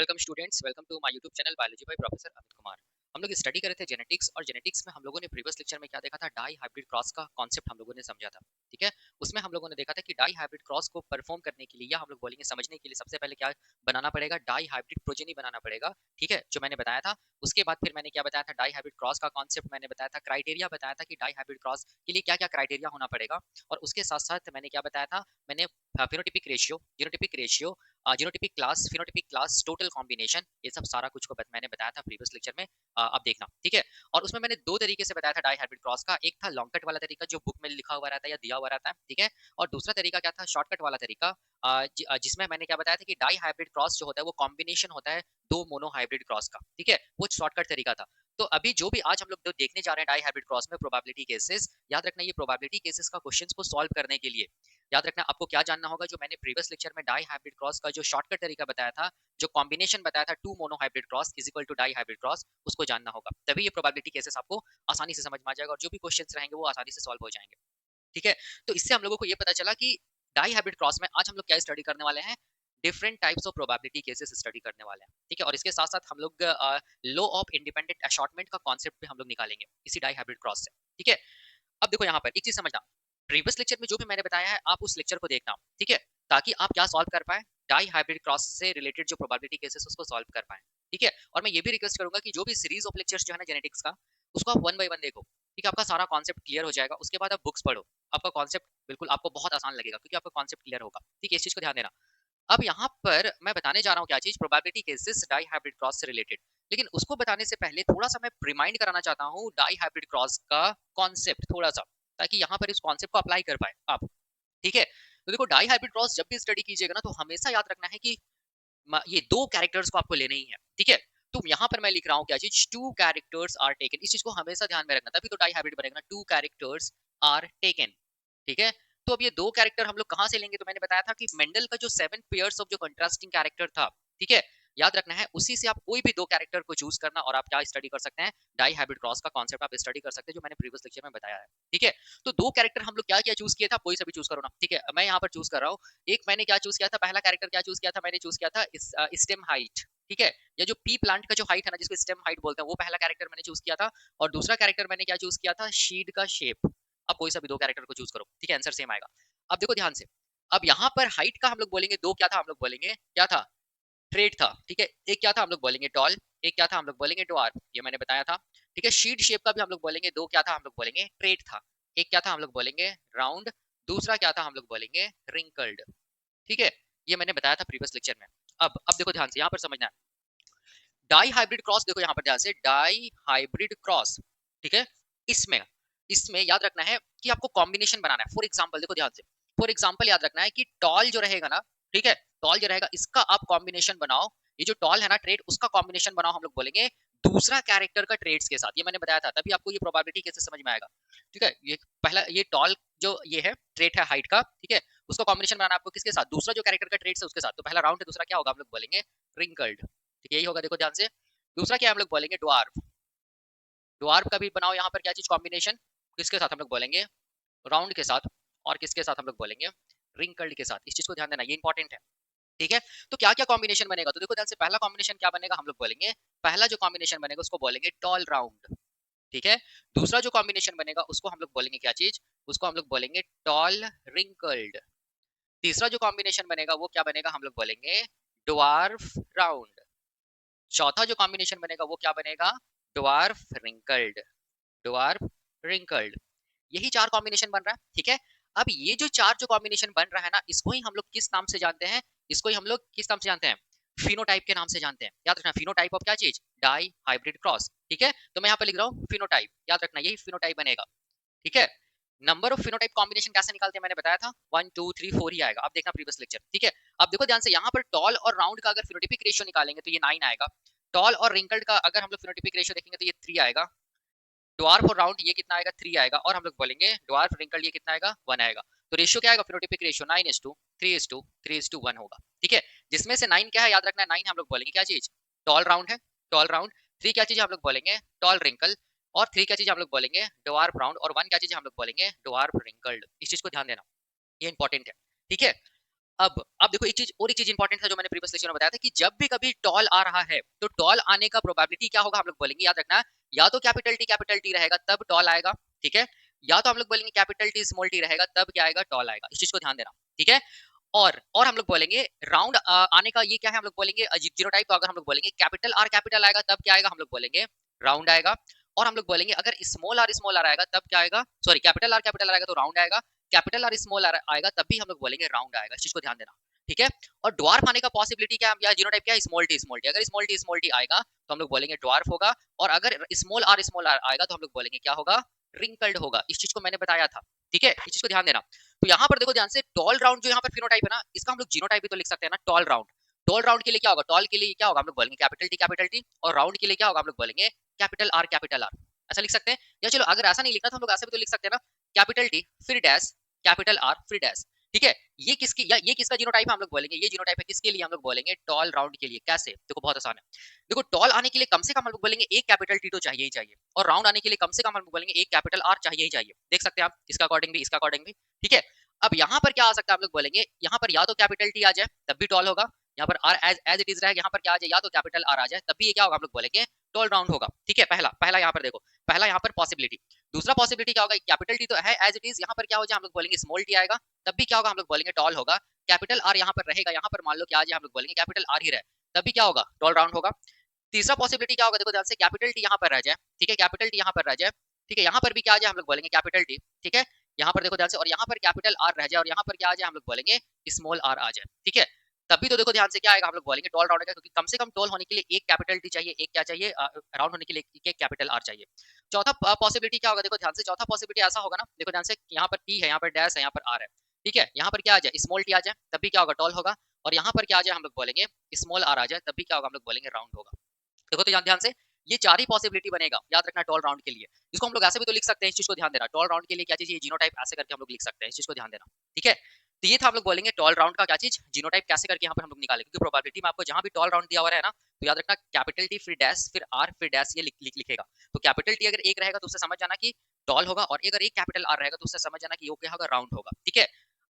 Welcome students, welcome to my YouTube channel biology by professor Amit Kumar. हम लोग study कर रहे थे जेनेटिक्स, और जेनेटिक्स में हम लोगों ने प्रीवियस लेक्चर में क्या देखा था, डाई हाइब्रिड क्रॉस का कॉन्सेप्ट हम लोगों ने समझा था। ठीक है, उसमें हम लोगों ने देखा था कि डाई हाइब्रिड क्रॉस को परफॉर्म करने के लिए, या हम लोग बोलेंगे समझने के लिए, सबसे पहले क्या बनाना पड़ेगा, डाई हाइब्रिड प्रोजेनी बनाना पड़ेगा। ठीक है, जो मैंने बताया था। उसके बाद फिर मैंने क्या बताया था, डाई हाइब्रिड क्रॉस का कॉन्सेप्ट मैंने बताया था, क्राइटेरिया बताया था कि डाई हाइब्रिड क्रॉस के लिए क्या क्या क्राइटेरिया होना पड़ेगा। और उसके साथ साथ मैंने क्या बताया था, मैंने phenotypic ratio, genotypic class, phenotypic class, total combination, ये सब सारा कुछ को मैंने बताया था प्रीवियस लेक्चर में। अब देखना, ठीक है। और उसमें मैंने दो तरीके से बताया था डाई हाइब्रिड क्रॉस का। एक था लॉन्ग कट वाला तरीका, जो बुक में लिखा हुआ रहता है या दिया हुआ रहता है, ठीक है। और दूसरा तरीका क्या था, शॉर्टकट वाला तरीका, जिसमें मैंने क्या बताया था कि डाई हाइब्रिड क्रॉस जो होता है वो कॉम्बिनेशन होता है दो मोनो हाइब्रिड क्रॉस का, ठीक है। वो शॉर्टकट तरीका था। तो अभी जो भी आज हम लोग जो देखने जा रहे हैं डाई हाइब्रिड क्रॉस में, प्रोबेबिलिटी केसेस, याद रखना ये प्रोबेबिलिटी केसेस का क्वेश्चंस को सॉल्व करने के लिए याद रखना आपको क्या जानना होगा, जो मैंने प्रीवियस लेक्चर में डाई हाइब्रिड क्रॉस का जो शॉर्टकट तरीका बताया था, जो कॉम्बिनेशन बताया था, two monohybrid cross is equal to dihybrid cross, उसको जानना होगा। तभी ये प्रोबेबिलिटी केसेस आपको आसानी से समझ में आ जाएगा, और जो भी क्वेश्चंस रहेंगे वो आसानी से सॉल्व हो जाएंगे। ठीक है, तो इससे हम लोगों को ये पता चला कि डाई हाइब्रिड क्रॉस में आज हम लोग क्या स्टडी करने वाले हैं, different types of probability cases study करने वाले हैं। ठीक है, और इसके साथ साथ हम लोग लॉ ऑफ इंडिपेंडेंट अशॉर्टमेंट का कॉन्सेप्ट भी हम लोग निकालेंगे इसी डाई हाइब्रिड क्रॉस से। ठीक है, अब देखो यहाँ पर एक चीज समझना, प्रीवियस लेक्चर में जो भी मैंने बताया है आप उस लेक्चर को देखना, ठीक है, ताकि आप क्या सॉल्व कर पाए, डाई हाइब्रिड क्रॉस से रिलेटेड जो प्रोबेबिलिटी केसेस उसको सॉल्व कर पाए। ठीक है, और मैं ये भी रिक्वेस्ट करूंगा कि जो भी सीरीज ऑफ लेक्चर्स जो है ना जेनेटिक्स का, उसको आप वन बाय वन देखो। ठीक है, आपका सारा कॉन्सेप्ट क्लियर हो जाएगा। उसके बाद आप बुक्स पढ़ो, आपका कॉन्सेप्ट बिल्कुल आपको बहुत आसान लगेगा, क्योंकि आपका कॉन्सेप्ट क्लियर होगा। ठीक है, इस चीज को ध्यान देना। अब यहाँ पर मैं बताने जा रहा हूँ क्या चीज, probability cases dihybrid cross से रिलेटेड। लेकिन उसको बताने से पहले थोड़ा सा मैं रिमाइंड कराना चाहता हूँ डाई हाइब्रिड क्रॉस का कॉन्सेप्ट थोड़ा सा, ताकि यहाँ पर इस कॉन्सेप्ट को अप्लाई कर पाए आप। ठीक है, तो देखो डाई हाइब्रिड क्रॉस जब भी स्टडी कीजिएगा ना, तो हमेशा याद रखना है कि ये दो कैरेक्टर्स को आपको लेने ही है। ठीक है, तो यहाँ पर मैं लिख रहा हूँ क्या चीज, टू कैरेक्टर्स आर टेकन, इस चीज को हमेशा ध्यान में रखना, तभी तो डाई हाइब्रिड बनेगा ना, टू कैरेक्टर्स आर टेकन। ठीक है, तो अब ये दो कैरेक्टर हम लोग कहां से लेंगे, तो मैंने बताया था कि मेंडल का जो सेवन पेयर्स ऑफ जो कंट्रास्टिंग कैरेक्टर था, ठीक है, याद रखना है, उसी से आप कोई भी दो कैरेक्टर को चूज करना, और आप क्या स्टडी कर सकते हैं, डाई हाइब्रिड क्रॉस का कॉन्सेप्ट आप स्टडी कर सकते हैं, जो मैंने प्रीवियस लेक्चर में बताया है। ठीक है, तो दो कैरेक्टर हम लोग क्या क्या चूज किया था, कोई सा भी चूज करो ना। ठीक है, मैं यहाँ पर चूज कर रहा हूँ, एक मैंने क्या चूज किया था, पहला कैरेक्टर क्या चूज किया था, मैंने चूज किया था स्टेम हाइट। ठीक है, या जो पी प्लांट का जो हाइट है ना, जिसको स्टेम हाइट बोलते हैं, वो पहला कैरेक्टर मैंने चूज किया था। और दूसरा कैरेक्टर मैंने क्या चूज किया था, शीड का शेप। अब कोई सा भी दो कैरेक्टर को चूज करो, ठीक है, आंसर सेम आएगा। अब देखो ध्यान से, अब यहाँ पर हाइट का हम लोग बोलेंगे दो, क्या था हम लोग बोलेंगे, क्या था, ट्रेड था। ठीक है, एक क्या था हम लोग बोलेंगे टॉल, एक क्या था हम लोग बोलेंगे डॉर्फ, ये मैंने बताया था। ठीक है, शीट शेप का भी हम लोग बोलेंगे दो, क्या था हम लोग बोलेंगे ट्रेड था। एक क्या था हम लोग बोलेंगे राउंड, दूसरा क्या था हम लोग बोलेंगे रिंकल्ड। ठीक है, ये मैंने बताया था प्रीवियस लेक्चर में। अब देखो ध्यान से, यहाँ पर समझना है, डाई हाइब्रिड क्रॉस, देखो यहाँ पर ध्यान से, डाई हाइब्रिड क्रॉस, ठीक है, इसमें इसमें याद रखना है कि आपको कॉम्बिनेशन बनाना है। फॉर एग्जाम्पल देखो ध्यान से, फॉर एग्जाम्पल याद रखना है कि टॉल जो रहेगा ना, ठीक है, टॉल जो रहेगा इसका आप कॉम्बिनेशन बनाओ, ये जो टॉल है ना ट्रेड, उसका कॉम्बिनेशन बनाओ, हम लोग बोलेंगे दूसरा कैरेक्टर का ट्रेड्स के साथ, ये मैंने बताया था, तभी आपको ये प्रोबेबिलिटी कैसे समझ में आएगा। ठीक है, ये पहला, ये टॉल जो ये है ट्रेड है हाइट का, ठीक है, उसका कॉम्बिनेशन बनाना आपको किसके साथ, दूसरा जो कैरेक्टर का ट्रेड्स है उसके साथ। तो पहला राउंड है, दूसरा क्या होगा, हम लोग बोलेंगे रिंकल्ड। ठीक है, यही होगा, देखो ध्यान से। दूसरा क्या हम लोग बोलेंगे ड्वार्फ, ड्वार्फ का भी बनाओ यहाँ पर क्या चीज कॉम्बिनेशन, किसके साथ हम लोग बोलेंगे राउंड के साथ, और किसके साथ हम लोग बोलेंगे रिंकल्ड के साथ। इस चीज को ध्यान देना, ये इंपॉर्टेंट है। ठीक है, तो क्या क्या कॉम्बिनेशन बनेगा, तो देखो ध्यान से, पहला कॉम्बिनेशन क्या बनेगा, हम लोग बोलेंगे, पहला जो कॉम्बिनेशन बनेगा उसको बोलेंगे टॉल राउंड। ठीक है, दूसरा जो कॉम्बिनेशन बनेगा उसको हम लोग बोलेंगे क्या चीज, उसको हम लोग बोलेंगे टॉल रिंकल्ड। तीसरा जो कॉम्बिनेशन बनेगा वो क्या बनेगा, हम लोग बोलेंगे ड्वार्फ राउंड। चौथा जो कॉम्बिनेशन बनेगा वो क्या बनेगा, ड्वार्फ रिंकल्ड, ड्वार्फ रिंकल्ड। यही चार कॉम्बिनेशन बन रहा है। ठीक है, अब ये जो चार जो कॉम्बिनेशन बन रहा है ना, इसको ही हम लोग किस नाम से जानते हैं, इसको ही हम लोग किस नाम से जानते हैं, फिनोटाइप के नाम से जानते हैं। याद रखना, फिनोटाइप ऑफ क्या चीज, डाई हाइब्रिड क्रॉस। ठीक है, तो मैं यहाँ पे लिख रहा हूँ फिनोटाइप, याद रखना यही फिनोटाइप बनेगा। ठीक है, नंबर ऑफ फिनोटाइप कॉम्बिनेशन कैसे निकालते हैं मैंने बताया था, 1 2 3 4 ही आएगा। अब देखना प्रीवियस लेक्चर। ठीक है, अब देखो ध्यान से, यहाँ पर टॉल और राउंड का अगर फिनोटिपिक रेशियो निकालेंगे तो ये 9 आएगा। टॉल और रिंकल्ड का अगर हम लोग फिनोटिपिक रेशियो देखेंगे तो ये 3 आएगा। ड्वार्फ और राउंड ये कितना आएगा, 3 आएगा। और हम लोग बोलेंगे ड्वार्फ रिंकल्ड ये कितना आएगा, 1 आएगा। तो रेशियो क्या आएगा, फिनोटिपिक रेशियो 9:3:3:1 होगा। ठीक है, जिसमें से 9 क्या है, याद रखना है, 9 हम लोग बोलेंगे क्या चीज, टॉल राउंड है, टॉल राउंड। 3 क्या चीज हम लोग बोलेंगे टॉल रिंकल, और 3 क्या चीज हम लोग बोलेंगे ड्वार्फ राउंड, और 1 क्या चीज हम लोग बोलेंगे ड्वार्फ रिंकल्ड। इस चीज को ध्यान देना, ये इंपॉर्टेंट है। ठीक है, अब देखो एक चीज इंपॉर्टेंट था जो मैंने प्रीवियस लेक्चर में बताया था कि जब भी कभी टॉल आ रहा है तो टॉल आने का प्रोबेबिलिटी क्या होगा हम लोग बोलेंगे, याद रखना, या तो कैपिटल टी रहेगा तब टॉल आएगा, ठीक है, या तो हम लोग बोलेंगे कैपिटल टी स्मॉल टी रहेगा तब क्या आएगा, टॉल आएगा। इस चीज को ध्यान देना, ठीक है। और हम लोग बोलेंगे राउंड आने का ये क्या है, हम लोग बोलेंगे जीनोटाइप। तो अगर हम लोग बोलेंगे कैपिटल आएगा तब क्या आएगा, हम लोग बोलेंगे राउंड आएगा। और हम लोग बोलेंगे अगर स्मॉल आर आएगा तब क्या आएगा, सॉरी कैपिटल आर आएगा तो राउंड आएगा, कैपिटल आर स्मॉल आर आएगा तब भी हम लोग बोलेंगे राउंड आएगा। इस चीज को ध्यान देना, ठीक है। और ड्वार्फ आने का पॉसिबिलिटी क्या है, या जीनोटाइप क्या है, स्मॉल टी। अगर स्मॉल टी आएगा तो हम लोग बोलेंगे ड्वार्फ होगा, और अगर स्मॉल आर आएगा तो हम लोग बोलेंगे क्या होगा, रिंकल्ड होगा। इस चीज को मैंने बताया था, ठीक है। इस चीज को ध्यान देना। तो यहाँ पर देखो ध्यान से, टॉल राउंड जो यहाँ पर फिनोटाइप है ना, इसका हम लोग जीनोटाइप भी तो लिख सकते हैं ना, टॉल राउंड। टॉल राउंड के लिए क्या होगा, टॉल के लिए क्या होगा, हम लोग बोलेंगे कैपिटल टी, और राउंड के लिए क्या होगा, हम लोग बोलेंगे कैपिटल आर। ऐसा लिख सकते हैं। या चलो अगर ऐसा नहीं लिखना तो हम लोग ऐसा भी तो लिख सकते हैं ना, कैपिटल टी फिर डैश कैपिटल आर फिर डैश, ठीक है। ये किसका जीनोटाइप है, हम लोग बोलेंगे ये जीनोटाइप है किसके लिए, हम लोग बोलेंगे टॉल राउंड के लिए। कैसे, देखो बहुत आसान है। देखो टॉल आने के लिए कम से कम हम लोग बोलेंगे एक कैपिटल टी तो चाहिए ही चाहिए, और राउंड आने के लिए कम से कम हम लोग बोलेंगे एक कैपिटल आर चाहिए ही चाहिए। देख सकते हैं आप, इसका अकॉर्डिंग भी इसका अकॉर्डिंग भी, ठीक है। अब यहाँ पर क्या आ सकता है, हम लोग बोलेंगे यहाँ पर या तो कैपिटल टी आ जाए तब भी टॉल होगा, यहाँ पर आर एज इट इज रहेगा, यहाँ पर क्या आ जाए, या तो कैपिटल आर आ जाए तब भी ये क्या होगा, हम लोग बोलेंगे टॉल राउंड होगा, ठीक है। पहला पहला यहाँ पर देखो, पहला यहाँ पर पॉसिबिलिटी। दूसरा पॉसिबिलिटी क्या होगा, कैपिटल टी तो है एज इट इज, यहाँ पर क्या हो जाए, हम लोग बोलेंगे स्मॉल टी आएगा तब भी क्या होगा, हम लोग बोलेंगे टॉल होगा। कैपिटल आर यहाँ पर रहेगा, यहाँ पर मान लो क्या आ जाए, हम लोग बोलेंगे कैपिटल आर ही रहे तब भी क्या होगा, टॉल राउंड होगा। तीसरा पॉसिबिलिटी क्या होगा, देखो ध्यान से, कैपिटल टी यहाँ पर रह जाए, ठीक है, कैपिटल टी यहाँ पर रह जाए, ठीक है, यहाँ पर भी क्या आ जाए, हम लोग बोलेंगे कैपिटल टी, ठीक है, यहाँ पर देखो ध्यान से, और यहाँ पर कैपिटल आर रह जाए, और यहाँ पर क्या आ जाए, हम लोग बोलेंगे स्मॉल आर आ जाए, ठीक है। तभी तो देखो ध्यान से क्या आएगा, हम लोग बोलेंगे टॉल राउंड का, क्योंकि कम से कम टॉल होने के लिए एक कैपिटल टी चाहिए, एक क्या चाहिए, राउंड होने के लिए एक कैपिटल आर चाहिए। चौथा पॉसिबिलिटी क्या होगा, देखो ध्यान से, चौथा पॉसिबिलिटी ऐसा होगा ना, देखो ध्यान से, यहाँ पर टी है, यहाँ पर डैश है, यहाँ पर आर है, ठीक है, यहाँ पर क्या आ जाए, स्मॉल टी आ जाए तब भी क्या होगा, टॉल होगा, और यहाँ पर क्या आ जाए, हम लोग बोलेंगे स्मॉल आर आ जाए तब भी क्या होगा, हम लोग बोलेंगे राउंड होगा। देखो तो ध्यान से, ये चार ही पॉसिबिलिटी बनेगा, याद रखना, टॉल राउंड के लिए। इसको हम लोग ऐसे भी तो लिख सकते हैं, इस चीज को ध्यान देना, टॉल राउंड के लिए क्या चीज, ये जीनोटाइप ऐसे करके हम लोग लिख सकते हैं, इस चीज को ध्यान देना, ठीक है। तो ये था, हम लोग बोलेंगे टॉल राउंड का क्या चीज, जीनोटाइप कैसे करके यहाँ पर हम लोग निकालेंगे, क्योंकि प्रोबेबिलिटी में आपको जहां भी टॉल राउंड दिया हुआ है ना, तो याद रखना कैपिटल टी फिर डैश फिर आर फिर डैश, ये लिखेगा। तो कैपिटल टी अगर एक रहेगा तो उससे समझ जाना कि टॉल होगा, और अगर एक कैपिटल आर रहेगा तो उससे समझ जाना कि वो क्या होगा, राउंड होगा, ठीक है।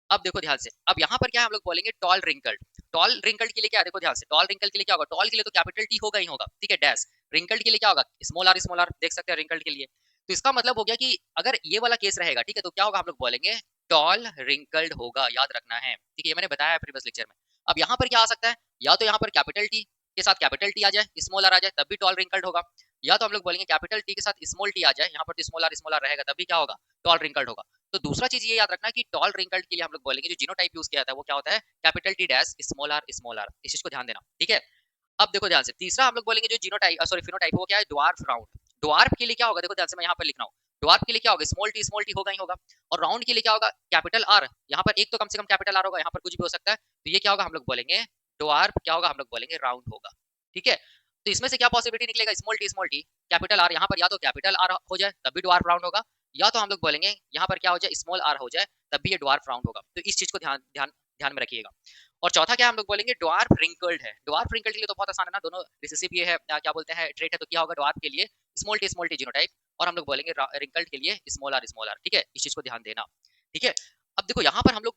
अब देखो ध्यान से, अब यहाँ पर क्या है, हम लोग बोलेंगे टॉल रिंकल्ड। टॉल रिंकल्ड के लिए क्या है, देखो ध्यान से, टॉल रिंकल्ड के लिए क्या होगा, टॉल के लिए तो कैपिटल टी होगा ही होगा, ठीक है, डैश। रिंकल्ड के लिए क्या होगा, स्मॉल आर देख सकते हैं रिंकल्ड के लिए। तो इसका मतलब हो गया कि अगर ये वाला केस रहेगा, ठीक है, तो क्या होगा, हम लोग बोलेंगे टॉल रिंकल्ड होगा, याद रखना है, ठीक है, ये मैंने बताया है प्रीवियस लेक्चर में। अब यहाँ पर क्या आ सकता है, या तो यहाँ पर कैपिटल टी के साथ कैपिटल टी आ जाए, स्मॉल आर आ जाए तब भी टॉल रिंकल्ड होगा, या तो हम लोग बोलेंगे कैपिटल टी के साथ स्मॉल टी आ जाए, यहाँ पर तो स्मॉल आर रहेगा तब भी क्या होगा, टॉल रिंकल्ड होगा। तो दूसरा चीज ये याद रखना कि टॉल रिंकल्ड के लिए हम लोग बोलेंगे जो जीनोटाइप यूज किया जाता है वो क्या होता है, capital T dash small R, इस चीज को ध्यान देना, ठीक है। अब देखो ध्यान से, तीसरा हम लोग बोलेंगे जो जीनोटाइप सॉरी फिनोटाइप वो क्या है, ड्वार्फ राउंड। ड्वार्फ के लिए क्या होगा, देखो ध्यान से, मैं यहाँ पर लिख रहा हूँ, ड्वार्फ के लिए क्या होगा, स्मॉल टी होगा ही होगा, और राउंड के लिए क्या होगा, कैपिटल आर, यहाँ पर एक तो कम से कम कैपिटल आर होगा, यहाँ पर कुछ भी हो सकता है, तो ये क्या होगा, हम लोग बोलेंगे ड्वार्फ क्या होगा, हम लोग बोलेंगे राउंड होगा, ठीक है। तो इसमें से क्या पॉसिबिलिटी निकलेगा, स्मॉल टी कैपिटल आर, यहाँ पर या तो कैपिटल आर हो जाए तब भी ड्वार्फ राउंड होगा, या तो हम लोग बोलेंगे यहाँ पर क्या हो जाए, स्मॉल आर हो जाए तब भी ये ड्वार्फ राउंड होगा। तो इस चीज को ध्यान ध्यान ध्यान में रखिएगा। और चौथा क्या हम लोग बोलेंगे, ड्वार्फ रिंकल्ड है। ड्वार्फ रिंकल्ड के लिए तो बहुत आसान है ना, दोनों रिसेसिव ये है, क्या बोलते हैं, ट्रेट है, तो क्या होगा ड्वार्फ के लिए स्मॉल टी जीनोटाइप, और हम लोग बोलेंगे रिंकल्ड के लिए स्मॉल आर, ठीक है, इस चीज को ध्यान देना, ठीक है। अब देखो यहाँ पर हम लोग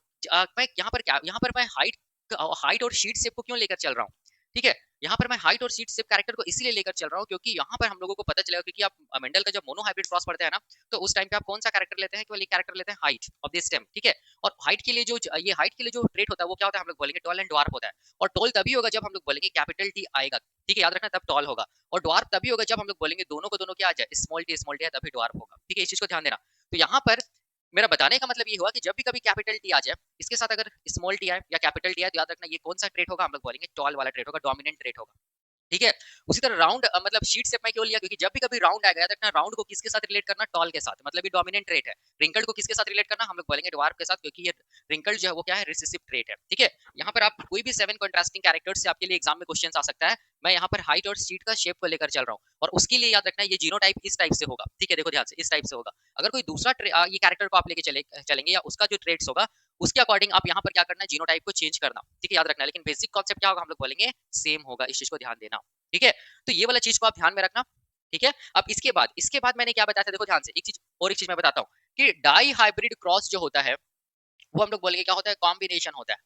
मैं यहाँ पर मैं हाइट और शीट शेप को क्यों लेकर चल रहा हूँ, ठीक है। यहाँ पर मैं हाइट और शीट शेप कैरेक्टर को इसलिए लेकर चल रहा हूँ क्योंकि यहाँ पर हम लोगों को पता चलेगा, क्योंकि आप मेंडल का जब मोनो हाइब्रिड क्रॉस पढ़ते हैं ना, तो उस टाइम पे आप कौन सा कैरेक्टर लेते हैं, केवल एक कैरेक्टर लेते हैं, हाइट ऑफ द स्टेम, ठीक है। और हाइट के लिए जो ट्रेट होता है वो क्या होता है, हम लोग बोलेंगे टॉल एंड ड्वार्फ होता है। और टॉल तभी होगा जब हम लोग बोलेंगे कैपिटल टी आएगा, ठीक है, याद रखना, तब टॉल होगा। और ड्वार्फ तभी होगा जब हम लोग बोलेंगे दोनों को दोनों क्या आ जाए, स्मॉल टी है तभी ड्वार्फ होगा, ठीक है, इस चीज को ध्यान देना। तो यहाँ पर मेरा बताने का मतलब ये हुआ कि जब भी कभी कैपिटल टी आ जाए, इसके साथ अगर स्मॉल टी आए या कैपिटल टी आए, तो याद रखना ये कौन सा ट्रेट होगा, हम लोग बोलेंगे टॉल वाला ट्रेट होगा, डोमिनेंट ट्रेट होगा, ठीक है। उसी तरह राउंड मतलब शीट शेप में क्यों लिया, क्योंकि जब भी कभी राउंड आएगा, याद रखना राउंड को किसके साथ रिलेट करना, टॉल के साथ, मतलब ये डोमिनेंट ट्रेट है। रिंकल्ड को किसके साथ रिलेट करना, हम लोग बोलेंगे ड्वार्फ के साथ, क्योंकि ये रिंकल्ड जो है वो क्या है, रिसेसिव ट्रेट है, ठीक है। यहाँ पर आप कोई भी 7 कंट्रास्टिंग कैरेक्टर्स से आपके लिए एग्जाम में क्वेश्चन आ सकता है। मैं यहाँ पर हाइट और शीट का शेप को लेकर चल रहा हूँ, और उसके लिए याद रखना ये जीनोटाइप इस टाइप से होगा, ठीक है, देखो ध्यान से, इस टाइप से होगा। अगर कोई दूसरा ये कैरेक्टर को आप लेके चलेंगे या उसका जो ट्रेट्स होगा उसके अकॉर्डिंग आप यहाँ पर क्या करना है, जीनोटाइप को चेंज करना, ठीक है, याद रखना। लेकिन बेसिक कॉन्सेप्ट क्या होगा, हम लोग बोलेंगे सेम होगा, इस चीज को ध्यान देना, ठीक है। तो ये वाला चीज को आप ध्यान में रखना, ठीक है। अब इसके बाद मैंने क्या बताया था, देखो ध्यान से, एक चीज मैं बताता हूँ कि डाई हाइब्रिड क्रॉस जो होता है वो हम लोग बोलेंगे क्या होता है, कॉम्बिनेशन होता है।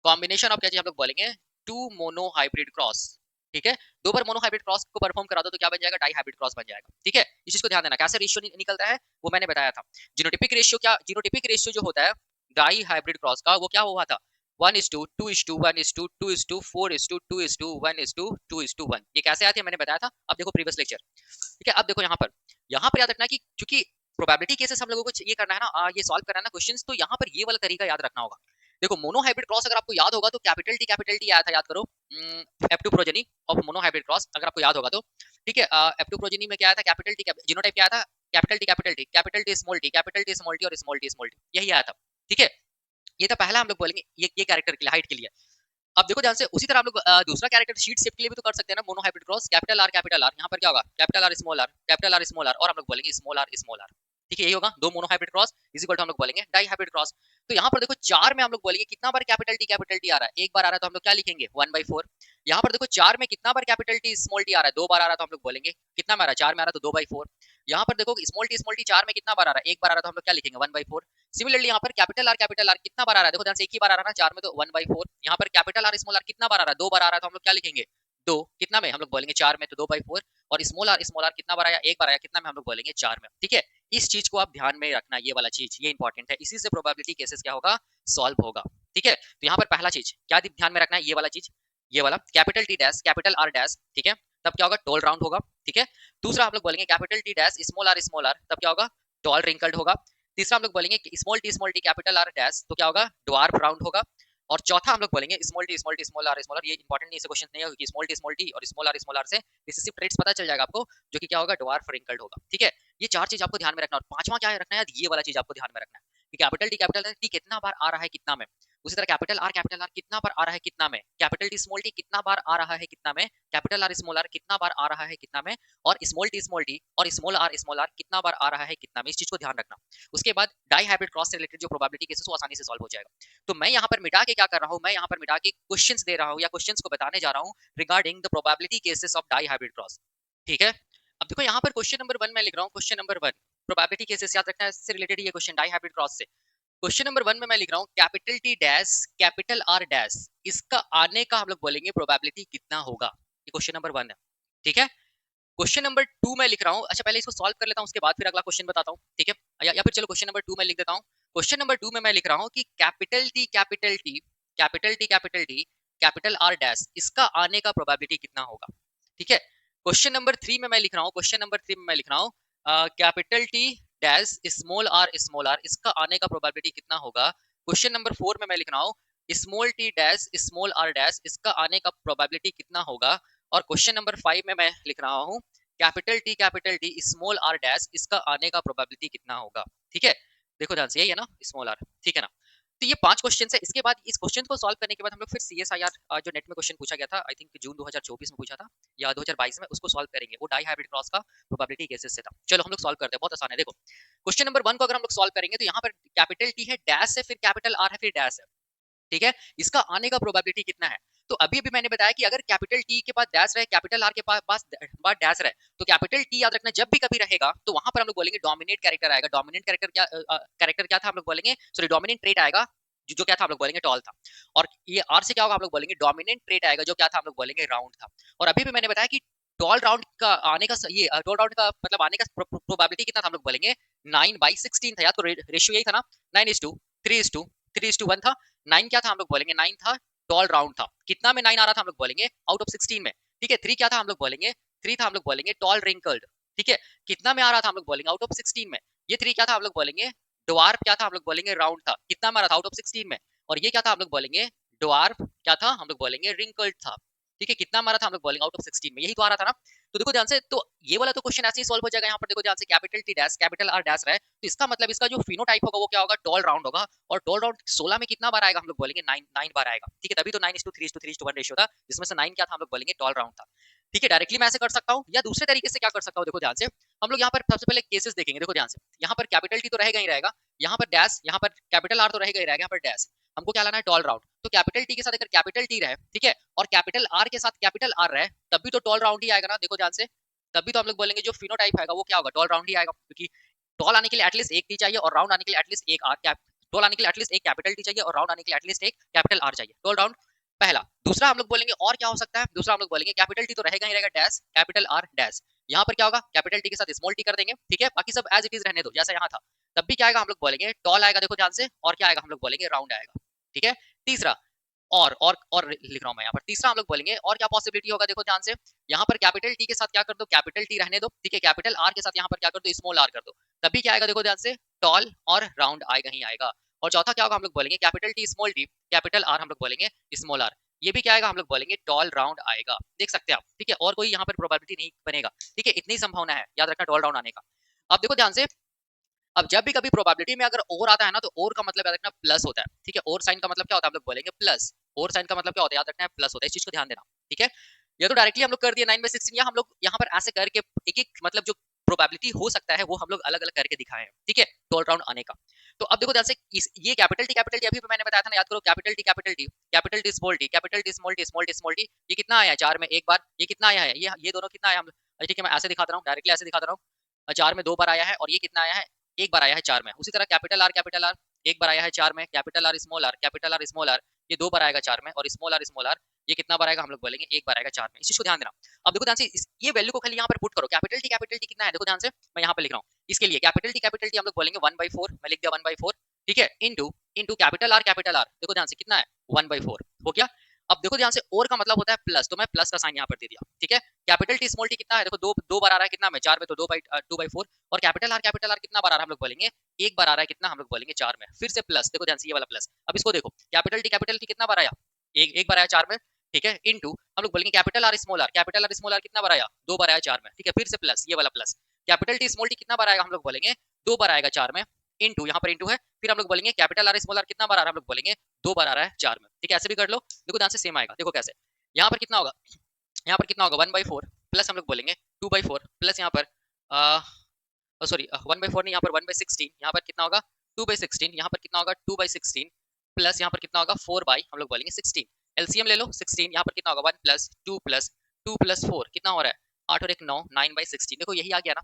कॉम्बिनेशन ऑफ क्या चीज हम लोग बोलेंगे, टू मोनो हाइब्रिड क्रॉस। ठीक है, दो बार मोनो हाइब्रिड क्रॉस को परफॉर्म करा दो तो क्या बन जाएगा, डाई हाइब्रिड क्रॉस बन जाएगा। ठीक है, इस चीज को ध्यान देना, कैसे रेशियो निकलता है वो मैंने बताया था। जीनोटिपिक रेशियो क्या, जीनोटिपिक रेशियो जो होता है डाई हाइब्रिड क्रॉस का, वो क्या हुआ था, 1:2:1:2:1:2:2:1:1। ये कैसे आती है मैंने बताया था, अब देखो प्रीवियस लेक्चर। ठीक है, अब देखो यहाँ पर याद रखना कि चूंकि प्रोबेबिलिटी केसेस हम लोगों को ये करना है ना, ये सॉल्व करना है ना क्वेश्चंस, तो यहाँ पर ये वाला तरीका याद रखना होगा। देखो मोनो हाइब्रिड क्रॉस अगर आपको याद होगा तो कैपिटल टी आया था, याद करो, F2 progeny of mono hybrid cross, अगर आपको याद होगा तो। ठीक है, F2 प्रोजेनी में क्या आया था, कैपिटल टी, जीनोटाइप क्या आया था, capital T small T, capital T small T और स्मॉल टी, यही आया था। ठीक है, ये था पहला, हम लोग बोलेंगे ये कैरेक्टर के लिए, हाइट के लिए। अब देखो ध्यान से, उसी तरह हम लोग दूसरा कैरेक्टर शीट शेप के लिए भी तो कर सकते हैं ना, monohybrid cross, capital R, यहाँ पर क्या होगा, capital R small R, capital R small R, और हम लोग बोलेंगे स्मॉल आर स्मॉल आर। ठीक है, यही होगा, दो monohybrid cross is equal to हम लोग बोलेंगे डाई हाइब्रिड क्रॉस। तो यहाँ पर देखो चार में हम लोग बोलेंगे कितना बार कैपिटल टी आ रहा है, एक बार आ रहा है तो हम लोग क्या लिखेंगे 1/4। यहाँ पर देखो चार में कितना बार कैपिटल टी स्मॉल टी आ रहा है, दो बार आ रहा है तो हम लोग बोलेंगे कितना में आ रहा है, चार में आ रहा है तो 2/4। यहाँ पर देखो स्मॉल टी चार में कितना बार आ रहा है, एक बार आ रहा है तो हम लोग क्या लिखेंगे 1/4। सिमिलरली यहाँ पर कैपिटल आर कितना बार आ रहा है, देखो ध्यान से, एक ही बार आ रहा है ना चार में, तो 1/4। यहाँ पर कैपिटल आर स्मॉल आर कितना बार आ रहा है, दो बार आ रहा है तो हम लोग क्या लिखेंगे, दो, कितना में हम लोग बोलेंगे चार में, तो 2/4। और स्मॉल आर कितना बार आया, एक बार आया, कितना में हम लोग बोलेंगे चार में। ठीक है, इस चीज को आप ध्यान में रखना, ये वाला चीज ये इंपॉर्टेंट है, इसी से प्रोबेबिलिटी केसेस क्या होगा, सॉल्व होगा। ठीक है, तो यहाँ पर पहला चीज क्या ध्यान में रखना है, ये वाला चीज, ये वाला capital T dash capital R dash. ठीक है, तब क्या होगा, टॉल राउंड होगा। ठीक है, दूसरा हम लोग बोलेंगे capital T dash small R, तब क्या होगा, टॉल रिंकल्ड होगा। तीसरा हम लोग बोलेंगे small T capital are dash, तो क्या होगा, ड्वार्फ राउंड होगा। और चौथा हम लोग बोलेंगे स्मॉल आर स्मॉल आर, ये इंपॉर्टेंट नहीं, इसे क्वेश्चन नहीं है, क्योंकि स्मॉल टी और स्मॉल आर से रिसेसिव ट्रेट्स पता चल जाएगा आपको, जो कि क्या होगा, ड्वार्फ रिंकल्ड होगा। ठीक है, ये चार चीज आपको ध्यान में रखना, और पांचवा क्या रखना है, ये वाला चीज आपको ध्यान में रखना है कि कैपिटल टी कितना बार आ रहा है, कितना में। उसी तरह कैपिटल आर कितना बार आ रहा है, कितना में। कैपिटल टी कितना बार आ रहा है, कितना में। कैपिटल आर कितना बार आ रहा है, कितना में। और स्मॉल टी और स्मॉल आर कितना बार आ रहा है, कितना में। इस चीज को ध्यान रखना। उसके बाद डाई हाइब्रिड क्रॉस से रिलेटेड जो प्रोबेबिलिटी केसेस वो आसानी से सॉल्व हो जाएगा। तो मैं यहाँ पर मिटा के क्या कर रहा हूँ, मैं यहाँ पर मिटा के क्वेश्चंस दे रहा हूँ, या क्वेश्चंस को बताने जा रहा हूँ regarding the probability cases of dihybrid cross. ठीक है, अब देखो यहाँ पर क्वेश्चन नंबर 1 में लिख रहा हूँ, क्वेश्चन नंबर 1 प्रोबेबिलिटी केसेस याद रखना है, इससे रिलेटेड ये क्वेश्चन डाई हाइब्रिड क्रॉस से। क्वेश्चन नंबर 1 में मैं लिख रहा हूँ capital T dash capital R dash, इसका आने का हम लोग बोलेंगे प्रोबेबिलिटी कितना होगा। ये क्वेश्चन नंबर 1 है। ठीक है, क्वेश्चन नंबर 2 में लिख रहा हूँ, अच्छा पहले इसको सॉल्व कर लेता हूँ, उसके बाद फिर अगला क्वेश्चन बताता हूँ। ठीक है, या फिर चलो क्वेश्चन नंबर 2 में लिख देता हूँ। क्वेश्चन नंबर 2 में मैं लिख रहा हूँ कि capital T capital are dash, इसका आने का प्रोबेबिलिटी कितना होगा। ठीक है, क्वेश्चन नंबर 3 में मैं लिख रहा हूँ, क्वेश्चन नंबर 3 में मैं लिख रहा हूँ capital T dash small R, इसका आने का प्रोबेबिलिटी कितना होगा। क्वेश्चन नंबर 4 में मैं लिख रहा हूँ small T dash small R dash, इसका आने का प्रोबेबिलिटी कितना होगा। और क्वेश्चन नंबर 5 में मैं लिख रहा हूँ capital T small R dash, इसका आने का प्रोबेबिलिटी कितना होगा। ठीक है, देखो ध्यान से, यही है ना स्मॉल आर। ठीक है ना, तो ये 5 क्वेश्चन है। इसके बाद इस क्वेश्चन को सॉल्व करने के बाद हम लोग फिर CSIR जो नेट में क्वेश्चन पूछा गया था, आई थिंक जून 2024 में पूछा था या 2022 में, उसको सॉल्व करेंगे, वो डाई हाइब्रिड क्रॉस का प्रोबेबिलिटी केसेस से था। चलो हम लोग सॉल्व करते हैं, बहुत आसान है। देखो क्वेश्चन नंबर 1 को अगर हम लोग सॉल्व करेंगे तो यहाँ पर कैपिटल टी है, डैश है, फिर कैपिटल आर है, फिर डैश है। ठीक है, इसका आने का प्रोबेबिलिटी कितना है। तो अभी अभी मैंने बताया कि अगर कैपिटल टी के पास डैश रहे, कैपिटल आर के पास डैश रहे, तो कैपिटल टी याद रखना, जब भी कभी रहेगा तो वहां पर हम लोग बोलेंगे डोमिनेट कैरेक्टर आएगा। डोमिनेट कैरेक्टर क्या था हम लोग बोलेंगे, सॉरी डोमिनेंट ट्रेट आएगा, जो क्या था हम लोग बोलेंगे टॉल था। और ये आर से क्या होगा, हम लोग बोलेंगे डोमिनेंट ट्रेट आएगा, जो क्या था हम लोग बोलेंगे राउंड था। और अभी भी मैंने बताया कि टॉल राउंड का आने का, ये टॉल राउंड का मतलब आने का प्रोबेबिलिटी कितना था, हम लोग बोलेंगे 9/16 था। याद तो रेशियो यही था ना, 9:3:1 था। 9 क्या था हम लोग बोलेंगे, 9 था, टॉल राउंड था। कितना में 9 आ रहा था हम लोग बोलेंगे, आउट ऑफ 16 में। ठीक है, 3 क्या था हम लोग बोलेंगे, 3 था हम लोग बोलेंगे टॉल रिंकल्ड। ठीक है, कितना में आ रहा था हम लोग बोलेंगे, आउट ऑफ 16 में। ये 3 क्या था हम लोग बोलेंगे, ड्वार्फ क्या था हम लोग बोलेंगे, राउंड था। कितना में आ रहा था, आउट ऑफ 16 में। और ये क्या था हम लोग बोलेंगे, ड्वार्फ क्या था हम लोग बोलेंगे, रिंकल्ड था। ठीक है, कितना मारा था हम लोग बोलेंगे, आउट ऑफ 16 में, यही तो आ रहा था ना। तो देखो ध्यान से, तो ये वाला तो क्वेश्चन ऐसे ही सॉल्व हो जाएगा। यहाँ पर देखो ध्यान से, capital T dash capital R dash रहा है, तो इसका मतलब इसका जो फिनोटाइप होगा वो क्या होगा, टॉल राउंड होगा। और टॉल राउंड 16 में कितना बार आएगा, हम लोग बोलेंगे 9 बार आएगा। ठीक है, तभी तो 9:3:3:1 रेशियो था, जिसमें से 9 क्या था हम लोग बोलेंगे, टॉल राउंड था। ठीक है, डायरेक्टली मैं ऐसे कर सकता हूँ, या दूसरे तरीके से क्या कर सकता हूँ, देखो ध्यान से, हम लोग यहाँ पर सबसे पहले केसेस देखेंगे। देखो ध्यान से, यहाँ पर कैपिटल टी तो रहेगा ही रहेगा, यहाँ पर डैश, यहाँ पर कैपिटल आर तो रहेगा ही रहेगा, यहाँ पर डैश। हमको क्या लाना है, टॉल राउंड। तो कैपिटल टी के साथ अगर कैपिटल टी रहे, ठीक है, और कैपिटल आर के साथ कैपिटल आर रहे, तब भी तो टॉल राउंड ही आएगा ना। देखो ध्यान से, तभी तो हम लोग बोलेंगे जो फिनोटाइप आएगा वो क्या होगा, टॉल राउंड ही आएगा, क्योंकि टॉल आने के लिए एटलीस्ट एक टी चाहिए और राउंड आने के लिए एटलीस्ट एक आर, टॉल आने के लिए एटलीस्ट एक कैपिटल टी चाहिए और राउंड आने के लिए एटलीस्ट एक कैपिटल आर चाहिए। टॉल राउंड पहला। दूसरा हम लोग बोलेंगे और क्या हो सकता है, दूसरा हम लोग बोलेंगे कैपिटल टी तो रहेगा ही रहेगा, डैश कैपिटल आर डैश। यहाँ पर क्या होगा, कैपिटल टी के साथ स्मॉल टी कर देंगे, ठीक है, बाकी सब एज इट इज रहने दो जैसा यहाँ था। तब भी क्या आएगा, हम लोग बोलेंगे टॉल आएगा, देखो ध्यान से, और क्या आएगा, हम लोग बोलेंगे राउंड आएगा, ठीक है। तीसरा और लिख रहा हूं मैं यहाँ पर, तीसरा हम लोग बोलेंगे और क्या पॉसिबिलिटी होगा, देखो ध्यान से, यहाँ पर कैपिटल टी के साथ क्या कर दो, कैपिटल टी रहने दो, ठीक है, कैपिटल आर के साथ यहाँ पर क्या कर दो, स्मॉल आर कर दो। तभी क्या आएगा, देखो ध्यान से, टॉल और राउंड आएगा ही आएगा। और चौथा क्या होगा, हम लोग बोलेंगे capital T small T, capital are हम लोग बोलेंगे स्मॉल आर, ये भी क्या आएगा, हम लोग बोलेंगे टॉल राउंड आएगा। देख सकते हैं आप, ठीक है, और कोई यहाँ पर प्रोबेबिलिटी नहीं बनेगा, ठीक है, इतनी संभावना है, याद रखना टॉल राउंड आने का। अब देखो ध्यान से, अब जब भी कभी प्रोबेबिलिटी में अगर और आता है ना, तो और का मतलब याद रखना प्लस होता है, ठीक है, और साइन का मतलब क्या होता है, हम लोग बोलेंगे प्लस, और साइन का मतलब क्या होता है, याद रखना है प्लस होता है, इस चीज को ध्यान देना, ठीक है। ये तो डायरेक्टली हम लोग कर दिए 9/16, या हम लोग यहाँ पर ऐसे करके एक एक मतलब जो प्रोबेबिलिटी हो सकता है वो हम लोग अलग अलग करके दिखाए हैं, ठीक है, टॉल राउंड आने का। तो अब देखो ध्यान से, ये कैपिटल टी अभी मैंने बताया था ना, याद करो, capital T capital T, capital T small T, capital T small T, small T small T, ये कितना आया है, 4 में एक बार, ये कितना आया है, ये दोनों कितना आया, हम ठीक है, मैं ऐसे दिखाता रहा हूँ, डायरेक्टली ऐसे दिखाता रहा हूँ, 4 में 2 बार आया है, और ये कितना आया है, एक बार आया है 4 में। उसी तरह कैपिटल आर एक बार आया है 4 में, capital R small R, capital R small R, ये 2 बार आएगा 4 में, और स्मॉल आर ये कितना बार आएगा, हम लोग बोलेंगे एक बार आएगा 4 में। इस चीज को ध्यान देना। अब देखो ध्यान से, ये वैल्यू को खाली यहाँ पर पुट करो, कैपिटल टी कितना है, देखो ध्यान से, मैं यहाँ पर लिख रहा हूँ, इसके लिए कैपिटल टी हम लोग बोलेंगे 1/4, मैं लिख दिया 1/4, ठीक है, इनटू इनटू कैपिटल आर, देखो ध्यान से कितना है, 1/4 हो गया। अब देखो ध्यान से, और का मतलब होता है प्लस, तो मैं प्लस का साइन यहाँ पर दे दिया, ठीक है। कैपिटल टी स्मॉल टी कितना है, देखो दो बार आ रहा है, कितना में 4 में, तो 2/4, और कैपिटल आर कितना बार आ रहा है, हम लोग बोलेंगे एक बार आ रहा है, कितना, हम लोग बोलेंगे 4 में, फिर से प्लस, देखो ध्यान से ये वाला प्लस। अब इसको देखो, कैपिटल टी कितना बार आया, एक बार आया 4 में, ठीक है, इनटू हम लोग बोलेंगे कैपिटल आर स्मॉल आर कितना बार आया, 2 बार आया 4 में, ठीक है, फिर से प्लस, ये वाला plus. Capital T small T कितना बार आएगा, हम लोग बोलेंगे 2 बार आएगा 4 में, इनटू यहाँ पर इनटू है, फिर हम लोग बोलेंगे कैपिटल आर स्मॉल आर कितना बार आ रहा है, हम लोग बोलेंगे 2 बार आ रहा है 4 में, ठीक है, ऐसे भी कर लो, देखो ध्यान से सेम आएगा, देखो कैसे, यहाँ पर कितना होगा, यहाँ पर कितना होगा 1/4 प्लस हम लोग बोलेंगे 2/4 प्लस यहाँ पर सॉरी 1/4 नहीं, यहाँ पर 1/16, यहाँ पर कितना होगा 2/16, यहाँ पर कितना होगा 2/16 प्लस यहाँ पर कितना होगा 4 हम लोग बोलेंगे 16, एलसीएम ले लो 16, यहाँ पर कितना होगा 1 प्लस 2 प्लस 4 कितना हो रहा है 8 और 1 9, 9/16, देखो यही आ गया ना,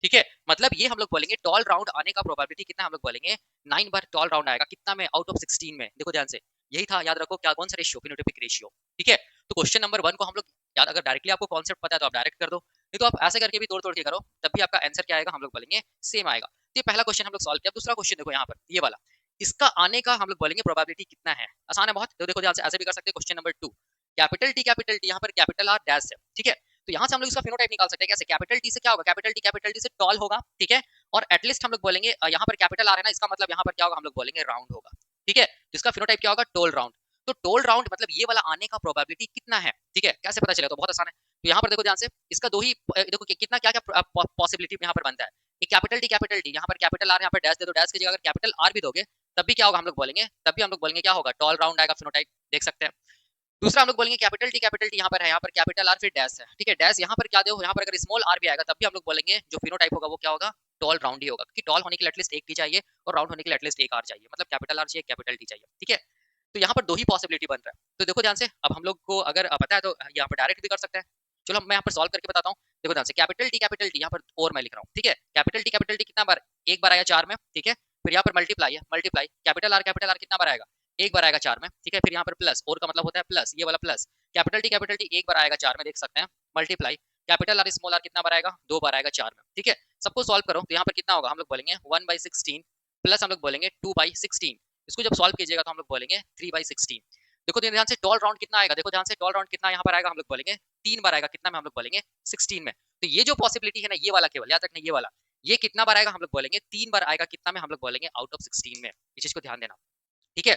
ठीक है। मतलब ये हम लोग बोलेंगे टॉल राउंड आने का प्रोबेबिलिटी कितना, हम लोग बोलेंगे 9 बार टॉल राउंड आएगा, कितना में, आउट ऑफ 16 में, देखो ध्यान से, यही था, याद रखो क्या, कौन सा रेशियो, फिनोटाइपिक रेशियो, ठीक है। तो क्वेश्चन नंबर 1 को हम लोग, याद अगर डायरेक्टली आपको कॉन्सेप्ट पता है तो आप डायरेक्ट कर दो, नहीं तो आप ऐसे करके भी तोड़ तोड़ के करो, तब भी आपका आंसर क्या आएगा, हम लोग बोलेंगे सेम आएगा। तो ये पहला क्वेश्चन हम लोग सॉल्व किया। दूसरा क्वेश्चन देखो यहाँ पर, ये वाला, इसका आने का हम लोग बोलेंगे प्रोबेबिलिटी कितना है, आसान है बहुत, तो देखो ध्यान से, ऐसे भी कर सकते हैं। क्वेश्चन नंबर 2, कैपिटल टी यहाँ पर कैपिटल आर डैश है, ठीक है, तो यहाँ से हम लोग इसका फिनोटाइप निकाल सकते हैं, कैसे, कैपिटल टी से क्या होगा, कैपिटल टी से टॉल होगा, ठीक है, और एटलीस्ट हम लोग बोलेंगे यहाँ पर कैपिटल आर है ना, इसका मतलब यहाँ पर क्या होगा, हम लोग बोलेंगे राउंड होगा, ठीक है, तो इसका फिनोटाइप क्या होगा, टोल राउंड। तो टोल राउंड मतलब ये वाला आने का प्रोबेबिलिटी कितना है, ठीक है, कैसे पता चलेगा, तो बहुत आसान है। तो यहाँ पर देखो ध्यान से, इसका दो ही देखो कितना क्या क्या पॉसिबिलिटी यहाँ पर बनता है, एक कैपिटल टी यहाँ पर कैपिटल आर, यहाँ पर डैश दे दो, डैश की जगह अगर कैपिटल आर भी दोगे तब भी क्या होगा, हम लोग बोलेंगे, तब भी हम लोग बोलेंगे क्या होगा, टॉल राउंड आएगा, फिनोटाइप देख सकते हैं। दूसरा हम लोग बोलेंगे कैपिटल टी यहाँ पर है, यहाँ पर कैपिटल आर फिर डैश है, ठीक है, डैश यहाँ पर क्या दो, यहाँ पर अगर स्मॉल आर भी आएगा तब भी हम लोग बोलेंगे जो फिनोटाइप होगा वो क्या होगा, टॉल राउंड ही होगा, क्योंकि टॉल होने के लिए एटलीस्ट एक टी चाहिए और राउंड होने के लिए एटलीस्ट एक आर चाहिए, मतलब कैपिटल आर चाहिए, कैपिटल टी चाहिए, ठीक है। तो यहाँ पर दो ही पॉसिबिलिटी बन रहा है। तो देखो ध्यान से, अब हम लोग को अगर पता है तो यहाँ पर डायरेक्ट भी कर सकते हैं। चलो मैं यहाँ पर सॉल्व करके बताता हूँ। देखो ध्यान से, कैपिटल टी यहाँ पर और मैं लिख रहा हूँ, ठीक है, कैपिटल टी कितना बार, एक बार आया 4 में, ठीक है, फिर यहाँ पर मल्टीप्लाई है, मल्टीप्लाई कैपिटल आर कितना बार आएगा, एक बार आएगा 4 में, ठीक है, फिर यहाँ पर प्लस, और का मतलब होता है प्लस, ये वाला प्लस, कैपिटल टी एक बार आएगा 4 में, देख सकते हैं, multiply capital R small R कितना बार आएगा, 2 बार आएगा 4 में, ठीक है। सबको सॉल्व करो तो यहाँ पर कितना होगा, हम लोग बोलेंगे 1/16 प्लस हम लोग बोलेंगे 2/16, इसको जब सॉल्व कीजिएगा तो हम लोग बोलेंगे 3/16। देखो ध्यान से, टॉल राउंड कितना आएगा, देखो ध्यान से, टॉल राउंड कितना यहाँ पर आएगा, हम लोग बोलेंगे 3 बार आएगा, कितना में, हम लोग बोलेंगे 16 में। तो ये जो पॉसिबिलिटी है ना, ये वाला केवल याद रखना, ये वाला, ये कितना बार आएगा, हम लोग बोलेंगे 3 बार आएगा, कितना में, हम लोग बोलेंगे आउट ऑफ 16 में, इस चीज को ध्यान देना, ठीक है।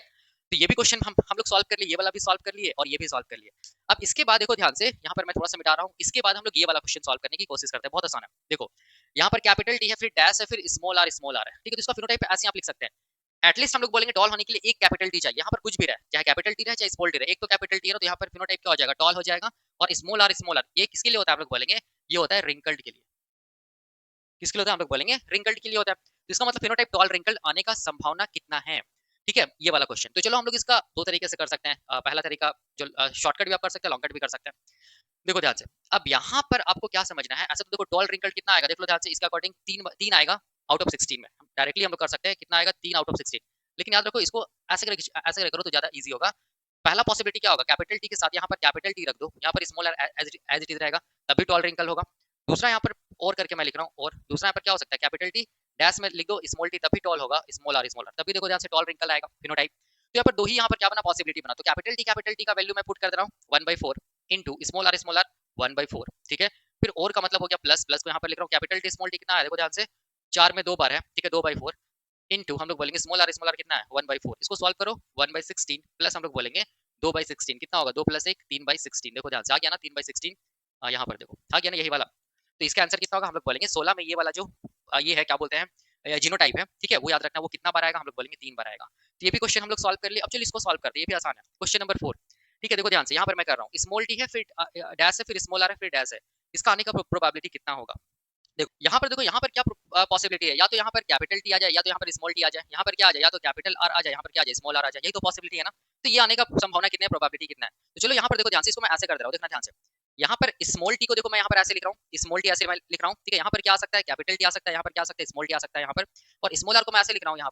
तो ये भी क्वेश्चन हम लोग सॉल्व कर लिए, ये वाला भी सॉल्व कर लिए और ये भी सॉल्व कर लिए। अब इसके बाद देखो ध्यान से, यहाँ पर मैं थोड़ा सा मिटा रहा हूँ, इसके बाद हम लोग ये वाला क्वेश्चन सॉल्व करने की कोशिश करते हैं, बहुत आसान है। देखो यहाँ पर कैपिटल टी है, फिर डैश है, फिर स्मॉल आर है, ठीक है, तो इसका फिनोटाइप ऐसे आप लिख सकते हैं। एटलीस्ट हम लोग बोलेंगे टॉल होने के लिए एक कैपिटल टी चाहिए, यहाँ पर कुछ भी रहे, चाहे कैपिटल टी रहे चाहे स्मॉल टी रहे, एक तो कैपिटल टी है, तो यहाँ पर फिनोटाइप क्या हो जाएगा, टॉल हो जाएगा, और स्मॉल आर ये किसके लिए होता है, हम लोग बोलेंगे ये होता है रिंकल्ड के लिए, किसके लिए होता है, हम लोग बोलेंगे रिंकल्ड के लिए होता है। तो इसका मतलब फिनोटाइप टॉल रिंकल्ड आने का संभावना कितना है, ठीक है, ये वाला क्वेश्चन। तो चलो हम लोग इसका दो तरीके से कर सकते हैं। पहला तरीका जो शॉर्टकट भी आप कर सकते हैं, लॉन्ग कट भी कर सकते हैं। देखो ध्यान से, अब यहाँ पर आपको क्या समझना है, ऐसा तो देखो टॉल रिंकल्ड कितना आएगा, देख लो ध्यान से, इसका अकॉर्डिंग तीन आएगा आउट ऑफ 16 में, डायरेक्टली हम लोग कर सकते हैं, कितना आएगा 3 आउट ऑफ 16। लेकिन याद रखो इसको ऐसे करो तो ज्यादा ईजी होगा। पहला पॉसिबिलिटी क्या होगा, कैपिटल टी के साथ यहाँ पर कैपिटल टी रख दो, यहाँ पर small R as it is रहेगा, तभी टॉल रिंकल होगा। दूसरा यहाँ पर और करके मैं लिख रहा हूँ, और दूसरा यहाँ पर क्या हो सकता है, कैपिटल टी डैश में लिख दो स्मॉल टी, तभी टॉल होगा, स्मॉल आर तभी देखो ध्यान से टॉल रिंकल आएगा फिनोटाइप। तो यहाँ पर दो ही यहाँ पर क्या बना, पॉसिबिलिटी बना। तो कैपिटल टी का वैल्यू मैं पुट कर दे रहा हूँ 1/4 इंटू स्मॉल आर 1/4, ठीक है। फिर और का मतलब हो गया प्लस, प्लस को यहाँ पर लिख रहा हूँ, कैपिटल टी स्मॉल टी कितना है देखो ध्यान से, 4 में 2 बार है, ठीक है, 2/4 इंटू हम लोग बोलेंगे स्मॉल आर कितना है 1/4, इसको सॉल्व करो 1/16 प्लस हम लोग बोलेंगे 2/16 कितना होगा, 2 + 1 3/16, देखो ध्यान से आ गया ना 3/16, यहाँ पर देखो आ गया ना यही वाला। तो इसका आंसर कितना होगा, हम लोग बोलेंगे 16 में ये वाला जो ये है क्या बोलते हैं जीनोटाइप है, ठीक है, वो याद रखना, वो कितना बार आएगा, हम लोग बोलेंगे 3 बार आएगा। तो ये भी क्वेश्चन हम लोग सॉल्व कर लिए। अब चलिए इसको सॉल्व करते हैं, ये भी आसान है। क्वेश्चन नंबर 4, ठीक है, देखो ध्यान से यहाँ पर मैं कर रहा हूँ, स्मॉल टी है फिर डैश है फिर स्मॉल आर है फिर डैश है, इसका आने का प्रोबेबिलिटी कितना होगा। देखो यहाँ पर क्या पॉसिबिलिटी है, या तो यहाँ पर कैपिटल टी आ जाए, या तो यहाँ पर स्मॉल टी आ जाए, यहाँ पर क्या आ जाए, या तो कैपिटल आर आ जाए, यहाँ पर क्या आ जाए स्मॉल आर आ जाए, यही तो पॉसिबिलिटी है ना। तो ये आने का संभावना कितनी है, प्रोबेबिलिटी कितना है। तो चलो यहाँ पर देखो ध्यान से, इसको मैं ऐसे कर दे रहा हूँ, देखना ध्यान से। यहाँ पर स्मॉल टी को देखो मैं यहाँ पर ऐसे लिख रहा हूँ, स्मॉल टी ऐसे मैं लिख रहा हूँ, ठीक है। यहाँ पर क्या आ सकता है, कैपिटल टी आ सकता है, यहाँ पर क्या आ सकता है स्मॉल टी आ सकता है यहाँ पर, और स्मॉल आर को मैं ऐसे लिख रहा हूँ यहाँ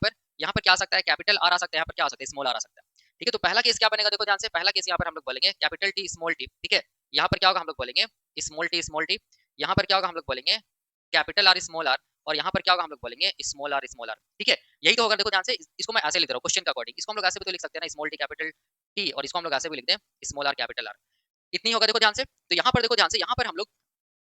पर क्या आ सकता है, कैपिटल आर आ सकता है, यहाँ पर क्या आ सकता है स्मॉल आर आ सकता है, ठीक है। तो पहला केस क्या बनेगा, देखो ध्यान से, पहला केस यहाँ पर हम लोग बोलेंगे कैपिटल टी स्मॉल टी, ठीक है। यहाँ पर क्या होगा, हम लोग बोलेंगे स्मॉल टी, यहाँ पर क्या होगा, हम लोग बोलेंगे कैपिटल आर स्मॉल आर, और यहाँ पर क्या होगा, हम लोग बोलेंगे स्मॉल आर, ठीक है। यही तो होगा, देखो ध्यान से, इसको मैं ऐसे लिख रहा हूँ क्वेश्चन के अकॉर्डिंग, इसको हम लोग ऐसे भी तो लिख सकते हैं ना, स्मॉल टी कैपिटल टी, और इसको हम लोग ऐसे भी लिखते हैं स्मॉल आर कैपिटल आर, इतनी होगा देखो ध्यान से। तो यहाँ पर देखो ध्यान से, यहाँ पर हम लोग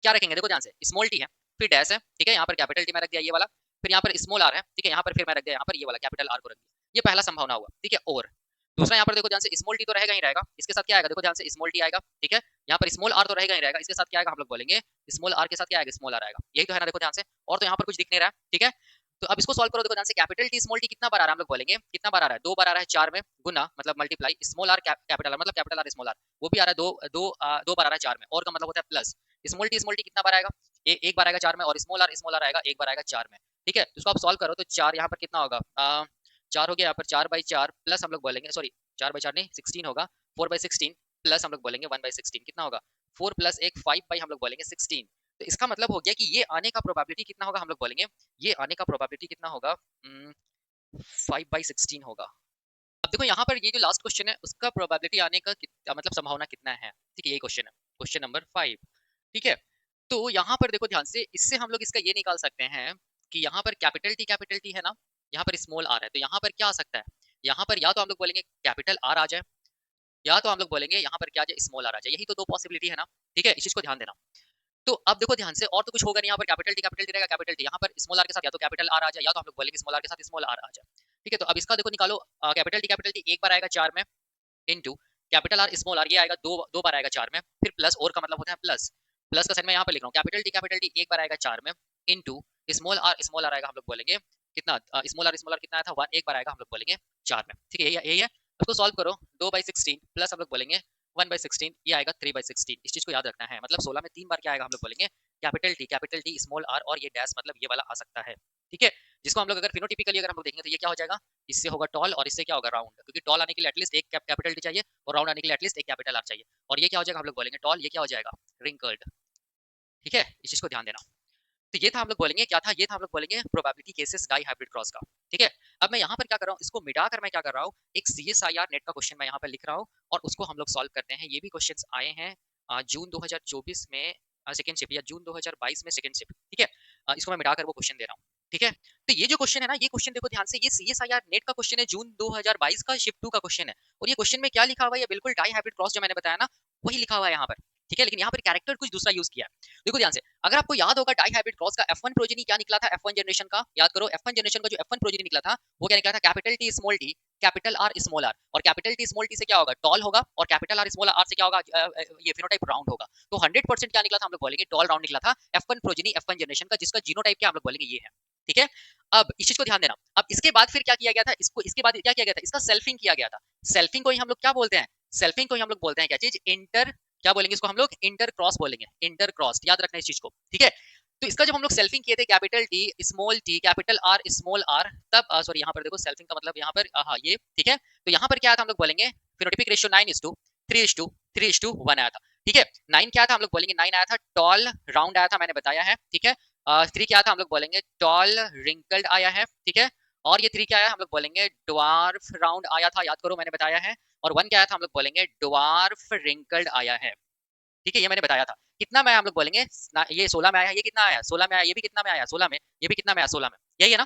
क्या रखेंगे, देखो ध्यान से, स्मॉल टी है फिर डैश है, ठीक है, यहाँ पर कैपिटल टी में रख दिया ये वाला, फिर यहाँ पर स्मॉल आर है, ठीक है, यहाँ पर फिर मैं रख दिया यहाँ पर ये वाला कैपिटल आर को रख दिया, ये पहला संभावना हुआ, ठीक है। और दूसरा यहाँ पर देखो ध्यान से, स्मॉल टी तो रहेगा ही रहेगा, इसके साथ क्या आएगा, देखो ध्यान से स्मॉल टी आएगा, ठीक है। यहाँ पर स्मॉल आर तो रहेगा ही रहेगा, इसके साथ क्या आएगा, हम लोग बोलेंगे स्मॉल आर के साथ क्या आएगा, स्मॉल आर आएगा, यही तो है ना, देखो ध्यान से। और तो यहाँ पर कुछ दिख नहीं रहा है, ठीक है। तो अब इसको सॉल्व करो, देखो ध्यान से, कैपिटल टी स्मॉल टी कितना बार आ रहा है, हम लोग बोलेंगे कितना बार आ रहा है, 2 बार आ रहा है, 4 में गुना मतलब multiply, small R capital are मतलब कैपिटल आर स्मॉल आर, वो भी आ रहा है 2 बार आ रहा है 4 में, और का मतलब होता है प्लस, स्मॉल टी कितना बार आएगा, एक बार आएगा 4 में, और स्मॉल आर आएगा एक बार आएगा 4 में, ठीक है। तो इसको आप सॉल्व करो तो 4 यहाँ पर कितना होगा, 4 हो गया यहाँ पर, 4/4 प्लस हम लोग बोलेंगे, सॉरी 4/4 नहीं 16 होगा, 4/16 प्लस हम लोग बोलेंगे 1/16 कितना होगा, 4 + 1 5 हम लोग बोलेंगे 16। तो इसका मतलब हो गया कि ये आने का प्रोबेबिलिटी कितना होगा, हम लोग बोलेंगे ये आने का प्रोबेबिलिटी कितना होगा, 5/16 होगा। अब देखो यहाँ पर ये जो लास्ट क्वेश्चन है उसका प्रोबेबिलिटी आने का मतलब संभावना कितना है, ठीक है, ये क्वेश्चन है, क्वेश्चन नंबर 5, ठीक है। तो यहाँ पर देखो ध्यान से, इससे हम लोग इसका ये निकाल सकते हैं कि यहाँ पर कैपिटल टी है ना, यहाँ पर स्मॉल आर है, तो यहाँ पर क्या आ सकता है, यहाँ पर या तो हम लोग बोलेंगे कैपिटल आर आ जाए, या तो हम लोग बोलेंगे यहाँ पर क्या आ जाए स्मॉल आर आ जाए, यही तो दो पॉसिबिलिटी है ना, ठीक है, इस चीज को ध्यान देना। तो अब देखो ध्यान से, और तो कुछ होगा नहीं, यहाँ पर कैपिटल टी रहेगा, कैपिटल टी यहाँ पर स्मॉल आर के साथ या तो कैपिटल आर आ जाए, या तो हम लोग बोलेंगे स्मॉल आर के साथ स्मॉल आर आ जाए, ठीक है। तो अब इसका देखो निकालो, कैपिटल टी एक बार आएगा 4 में, into capital R small R ये आएगा दो बार आएगा 4 में, फिर प्लस, और का मतलब होता है प्लस, प्लस का साइन मैं यहाँ पर लिख रहा हूँ, कैपिटल टी एक बार आएगा 4 में, इंटू स्मॉल आर आएगा, हम लोग बोलेंगे कितना, स्मॉल आर कितना आया था 1, एक बार आएगा, हम लोग बोलेंगे 4 में, ठीक है, यही है। उसको सॉल्व करो, 2/16 प्लस हम लोग बोलेंगे 1/16, ये आएगा 3/16, इस चीज को याद रखना है, मतलब 16 में 3 बार क्या आएगा, हम लोग बोलेंगे कैपिटल टी स्मॉल आर, और ये डैश मतलब ये वाला आ सकता है, ठीक है। जिसको हम लोग अगर फिनोटिपिकली अगर हम लोग देखेंगे तो ये क्या हो जाएगा, इससे होगा टॉल, और इससे क्या होगा राउंड, क्योंकि टॉल आने के लिए एटलीस्ट एक कैपिटल टी चाहिए, और राउंड आने के लिए एटलीस्ट एक कैपिटल आर चाहिए, और ये क्या हो जाएगा, हम लोग बोलेंगे टॉल, ये क्या हो जाएगा रिंकल्ड, ठीक है, इस चीज को ध्यान देना। तो ये था हम लोग बोलेंगे क्या था, ये था हम लोग बोलेंगे probability cases dihybrid cross का, ठीक है। अब मैं यहाँ पर क्या कर रहा हूँ, इसको मिटाकर मैं क्या कर रहा हूँ, एक CSIR नेट का क्वेश्चन मैं यहाँ पर लिख रहा हूँ, और उसको हम लोग सॉल्व करते हैं। ये भी क्वेश्चंस आए हैं जून 2024 में सेकंड शिप, या जून 2022 में सेकंड शिप, ठीक है। इसको मैं मिटाकर वो क्वेश्चन दे रहा हूँ, ठीक है। तो ये जो क्वेश्चन है ना, ये क्वेश्चन देखो ध्यान से, ये CSIR नेट का क्वेश्चन है, जून 2022 का शिप 2 का क्वेश्चन है, और ये क्वेश्चन में क्या लिखा हुआ है, ये बिल्कुल डाई हाइब्रिड क्रॉस जो मैंने बताया ना, वही लिखा हुआ है यहाँ पर, ठीक है। लेकिन यहाँ पर कैरेक्टर कुछ दूसरा यूज किया है, देखो ध्यान से। अगर आपको याद होगा डाई हाइब्रिड क्रॉस का F1 प्रोजेनी क्या निकला था, F1 जनरेशन का याद करो, F1 जनरेशन का जो F1 प्रोजेनी निकला था वो क्या निकला था, capital T small T capital R small R, और कैपिटल टी स्मॉल टी से क्या होगा टॉल होगा, और कैपिटल आर स्मॉल आर से क्या होगा ये फिनोटाइप राउंड होगा। तो 100% क्या निकला था, हम लोग बोलेंगे टॉल राउंड निकला था F1 प्रोजेनी F1 जनरेशन का, जिसका जीनोटाइप क्या हम लोग बोलेंगे ये है, ठीक है। अब इस चीज को ध्यान देना। अब इसके बाद फिर क्या किया गया था, इसके बाद क्या किया गया था, इसका सेल्फिंग किया गया था। सेल्फिंग को ही हम लोग क्या बोलते हैं, सेल्फिंग को ही हम लोग बोलते हैं क्या चीज, इंटर, क्या बोलेंगे इसको हम लोग, इंटर क्रॉस बोलेंगे, इंटर क्रॉस, याद रखना इस चीज को, ठीक है। तो इसका जब हम लोग सेल्फिंग किए थे capital T small T capital R small R, तब सॉरी यहाँ पर देखो सेल्फिंग का मतलब यहाँ पर हाँ ये, ठीक है। तो यहाँ पर क्या था, हम लोग बोलेंगे फिनोटिपिक रेशियो 9:3:1 आया था, ठीक है। 9 क्या था, हम लोग बोलेंगे 9 आया था टॉल राउंड आया था, मैंने बताया है, ठीक है। 3 क्या था, हम लोग बोलेंगे टॉल रिंकल्ड आया है, ठीक है। और ये 3 क्या है, हम लोग बोलेंगे ड्वार्फ राउंड आया था, याद करो मैंने बताया है। और 1 क्या आया था, हम लोग बोलेंगे ड्वार्फ रिंकल्ड आया है। ठीक है, ये मैंने बताया था। कितना में आया हम लोग बोलेंगे, ये 16 में आया, ये कितना आया 16 में आया, ये भी कितना में आया 16 में, ये भी कितना में आया 16 में, यही है ना।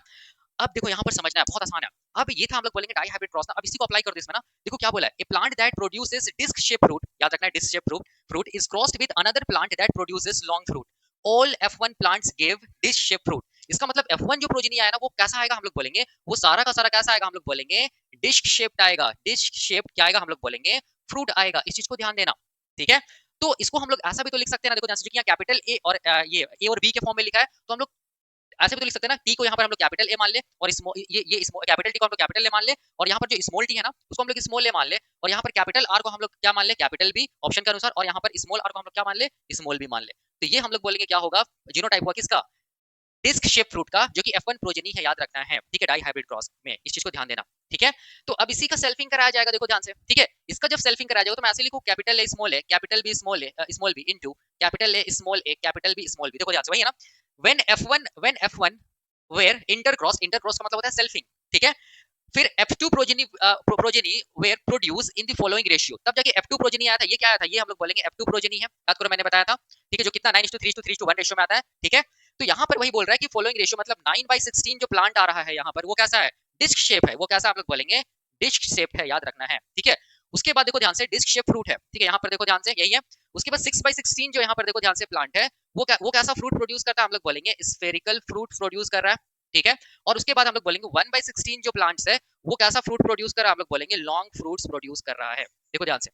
अब देखो यहाँ पर समझना है, बहुत आसान है। अब ये था हम लोग बोलेंगे डाई हाइब्रिड क्रॉस ना, अब इसी को अप्लाई कर दो इसमें ना। देखो क्या बोला है, a plant that produces disc shape fruit, याद रखना है disc shape fruit, fruit is crossed with another plant that produces long fruit, all F1 plants give disc shape fruit. इसका मतलब F1 जो प्रोजेनी आया ना, वो कैसा आएगा हम लोग बोलेंगे, वो सारा का सारा कैसा आएगा हम लोग बोलेंगे, डिस्क शेप्ड आएगा। डिस्क शेप क्या आएगा हम लोग बोलेंगे, फ्रूट आएगा। इस चीज को ध्यान देना, ठीक है। तो इसको हम लोग ऐसा भी तो लिख सकते हैं ना, देखो जैसे कि यहाँ कैपिटल ए और ये ए और बी के फॉर्म में लिखा है, तो हम लोग ऐसे भी तो लिख सकते हैं ना, टी को यहाँ पर हम लोग कैपिटल ए मान ले, और ये कैपिटल टी को हम लोग कैपिटल ए मान ले, और यहाँ पर जो स्मॉल टी है ना, उसको हम लोग स्मॉल ए मान ले, और यहाँ पर कैपिटल आर को हम लोग क्या मान ले, कैपिटल बी ऑप्शन के अनुसार, और यहाँ पर स्मॉल आर को हम लोग क्या मान ले, स्मॉल बी मान ले। तो ये हम लोग बोलेंगे क्या होगा, जीनोटाइप हुआ किसका, डिस्क शेप फ्रूट का, जो कि F1 प्रोजेनी है, याद रखना है, ठीक है, डाई हाइब्रिड क्रॉस में, इस चीज को ध्यान देना, ठीक है। तो अब इसी का सेल्फिंग कराया जाएगा, देखो ध्यान से, ठीक है। इसका जब सेल्फिंग कराया जाएगा तो मैं ऐसे लिखूं, capital A small A, capital B small A, small B into capital A small A, capital B small B, देखो ध्यान से, वही है ना। When F1 where intercross, intercross का मतलब होता है सेल्फिंग, ठीक है। फिर F2 progeny were produce in the following ratio, तब जाके F2 प्रोजेनी आया था, ये क्या आया था, ये हम लोग बोलेंगे F2 प्रोजेनी है, याद करो मैंने बताया था, ठीक है, जो कितना 9:3:3:1 रेशियो में आता है, ठीक है। तो यहाँ पर वही बोल रहा है कि फॉलोइंग रेशियो मतलब 9/16 जो प्लांट आ रहा है यहाँ पर, वो कैसा है, डिस्क शेप है, वो कैसा आप लोग बोलेंगे, डिस्क शेप है, याद रखना है, ठीक है। उसके बाद देखो ध्यान से, डिस्क शेप फ्रूट है, ठीक है, यहाँ पर देखो ध्यान से, यही है। उसके बाद 6/16 जो यहाँ पर देखो ध्यान से प्लांट है, वो कैसा फ्रूट प्रोड्यूस करता है, हम लोग बोलेंगे स्फेरिकल फ्रूट प्रोड्यूस कर रहा है, ठीक है। और उसके बाद हम लोग बोलेंगे 1/16 जो प्लांट्स है, वो कैसा फ्रूट प्रोड्यूस कर रहा है, हम लोग बोलेंगे लॉन्ग फ्रूट्स प्रोड्यूस कर रहा है, देखो ध्यान से।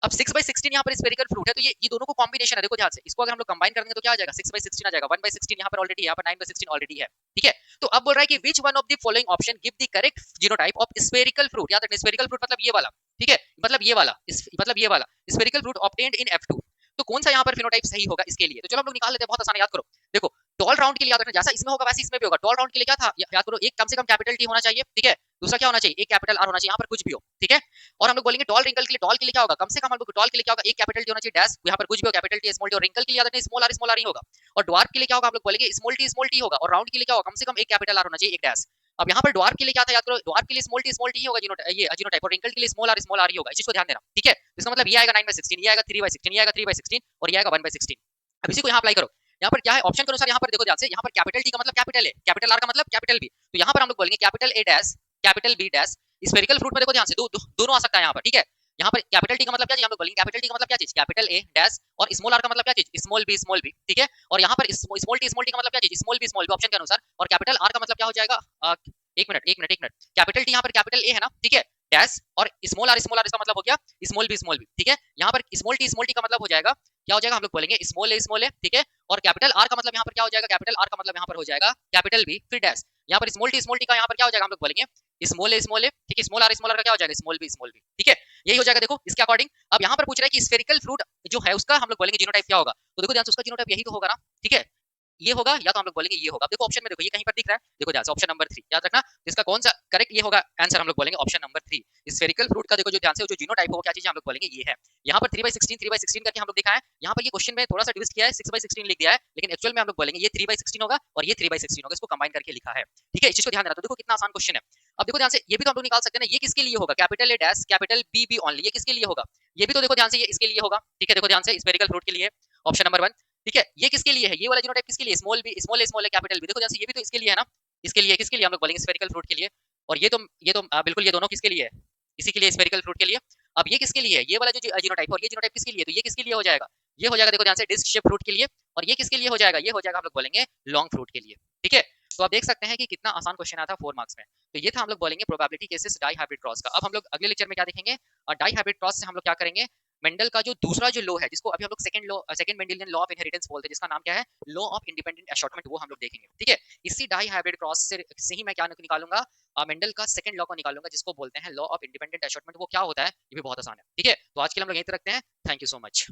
अब 6/16 यहाँ पर स्फेरिकल फ्रूट है, तो ये दोनों को कॉम्बिनेशन है, देखो ध्यान से, इसको अगर हम लोग कंबाइन करेंगे तो क्या आ जाएगा, 6/16 आ जाएगा, 1/16 यहाँ पर ऑलरेडी है, यहाँ पर 9/16 ऑलरेडी है, ठीक है। तो अब बोल रहा है कि which one of the following option give the correct genotype of spherical fruit, याद रखना स्फेरिकल फ्रूट मतलब ये वाला, ठीक है, मतलब ये वाला, मतलब ये वाला स्फेरिकल फ्रूट ऑब्टेन्ड इन F2। तो कौन सा यहाँ पर फिनोटाइप सही होगा इसके लिए, तो चलो हम लोग निकाल लेते हैं, बहुत आसान, याद करो। देखो टॉल राउंड के लिए याद रखना, जैसा इसमें होगा वैसे इसमें भी होगा। टॉल राउंड के लिए क्या था, याद करो, एक कम से कम कैपिटल टी होना चाहिए, ठीक है। दूसरा क्या होना चाहिए, एक कैपिटल आर होना चाहिए, यहाँ पर कुछ भी हो, ठीक है। और हम लोग बोलेंगे टॉल रिंकल के लिए, टॉल के लिए क्या होगा, कम से कम हम लोग टॉल के लिए क्या होगा, एक कैपिटल टी होना चाहिए, डैश, यहाँ पर कुछ भी हो, कैपिटल टी स्मॉल टी, और रिंकल के लिए याद रखना स्मॉल आर ही होगा। और ड्वार्फ के लिए क्या होगा, हम लोग बोलेंगे स्मॉल टी होगा, और राउंड के लिए क्या होगा, कम से कम एक कैपिटल आर होना चाहिए, एक डैश। अब यहाँ पर ड्वार्फ के लिए क्या था, याद करो, ड्वार्फ के लिए स्मॉल टी ही होगा, ये जीनोटाइप, और रिंकल के लिए स्मॉल आर ही होगा, इस चीज को ध्यान देना, ठीक है। इसका मतलब ये आएगा 9/16, ये आएगा 3/16, ये आएगा 3/16, और ये आएगा 1/16। अब इसी को यहाँ अप्लाई करो, यहाँ पर क्या है, ऑप्शन के अनुसार यहाँ पर देखो ध्यान से, यहाँ पर कैपिटल टी का मतलब कैपिटल ए, कैपिटल आर का मतलब कैपिटल बी, तो यहाँ पर हम लोग बोलेंगे capital A dash, capital B dash. Spherical fruit में देखो ध्यान से, दोनों आ सकता है यहाँ पर, ठीक है। यहाँ पर कैपिटल टी का मतलब क्या चीज, हम लोग बोलेंगे कैपिटल टी का मतलब क्या चीज, कैपिटल ए डैश, और स्मॉल आर का मतलब क्या चीज, स्मॉल बी, ठीक है। और यहाँ पर स्मॉल टी का मतलब क्या चीज, स्मॉल बी ऑप्शन के अनुसार, और कैपिटल आर का मतलब क्या हो जाएगा, एक मिनट, कैपिटल टी यहाँ पर कैपिटल ए है ना, ठीक है, डैश, और स्मॉल आर इसका मतलब हो गया स्मॉल बी, ठीक है। यहाँ पर स्मॉल टी का मतलब हो जाएगा, क्या हो जाएगा, हम लोग बोलेंगे स्मॉल ए, ठीक है। और कैपिटल आर का मतलब यहाँ पर क्या हो जाएगा, कैपिटल आर का मतलब यहाँ पर हो जाएगा कैपिटल बी फिर डैश। यहाँ पर स्मॉल टी का यहाँ पर क्या हो जाएगा, हम लोग बोलेंगे स्मॉल ए, ठीक है, स्मॉल आर का क्या हो जाएगा, स्मॉल बी, ठीक है। यही हो जाएगा, देखो इसके अकॉर्डिंग। अब यहाँ पर पूछ रहा है कि स्फेरिकल फ्रूट जो है उसका हम लोग बोलेंगे जीनोटाइप क्या होगा, तो देखो ध्यान से, उसका जीनोटाइप यही तो होगा ना, ठीक है, ये होगा, या तो हम लोग बोलेंगे ये होगा। देखो ऑप्शन में देखो, ये कहीं पर दिख रहा है, देखो ध्यान से, ऑप्शन नंबर 3 याद रखना, इसका कौन सा करेक्ट ये होगा आंसर, हम लोग बोलेंगे ऑप्शन नंबर 3। स्फेरिकल फ्रूट का देखो जो ध्यान से, जो जीनोटाइप है वो क्या चीज है, हम लोग बोलेंगे ये है। यहाँ पर 3/16 करके हम लोग दिखा है, यहाँ पर ये क्वेश्चन में थोड़ा सा ट्विस्ट किया है, 6/16 लिख दिया है, लेकिन एक्चुअल में हम लोग बोलेंगे ये 3/16 होगा, और ये 3/16 होगा, इसको कंबाइन करके लिखा है, ठीक है। इस चीज को ध्यान देना, तो देखो कितना आसान क्वेश्चन है। अब देखो ध्यान से, ये भी तो हम लोग निकाल सकते हैं ना, ये किसके लिए होगा, capital A dash, capital B only, ये किसके लिए होगा, ये भी तो देखो ध्यान से, ये इसके लिए होगा, ठीक है। देखो ध्यान से, स्फेरिकल फ्रूट के लिए ऑप्शन नंबर 1, ठीक है। ये किसके लिए है, ये वाला जीनोटाइप किसके लिए, स्मॉल ए कैपिटल बी, देखो जैसे ये भी तो इसके लिए है ना, इसके लिए, किसके लिए हम लोग बोलेंगे, स्फेरिकल फ्रूट के लिए। और ये तो बिल्कुल ये दोनों किसके लिए है, इसी के लिए, स्फेरिकल फ्रूट के लिए। अब ये किसके लिए है, ये वाला जो जीनोटाइप, और ये जीनोटाइप किसके लिए, तो ये किसके लिए हो जाएगा, ये हो जाएगा, देखो ध्यान से, डिस्क शेप फ्रूट के लिए। और ये किसके लिए हो जाएगा, ये हो जाएगा हम लोग बोलेंगे लॉन्ग फ्रूट के लिए, ठीक है। तो आप देख सकते हैं कि कितना आसान क्वेश्चन आया था 4 मार्क्स में। तो ये था हम लोग बोलेंगे probability cases dihybrid cross का। अब हम लोग अगले लेक्चर में क्या देखेंगे, और डाई हाइब्रिड क्रॉस से हम लोग क्या करेंगे, मेंडल का जो दूसरा जो लॉ है, जिसको अभी हम लोग second Mendelian law of inheritance बोलते हैं, जिसका नाम क्या है, लॉ ऑफ इंडिपेंडेंट असॉर्टमेंट, वो हम लोग देखेंगे, ठीक है। इसी डाई हाइब्रिड क्रॉस से ही मैं क्या निकालूंगा, मेंडल का सेकंड लॉ को निकालूंगा, जिसको बोलते हैं लॉ ऑफ इंडिपेंडेंट असॉर्टमेंट। वो क्या होता है, ये भी बहुत आसान है, ठीक है। तो आज के लिए हम लोग यहीं तक रखते हैं, थैंक यू सो मच।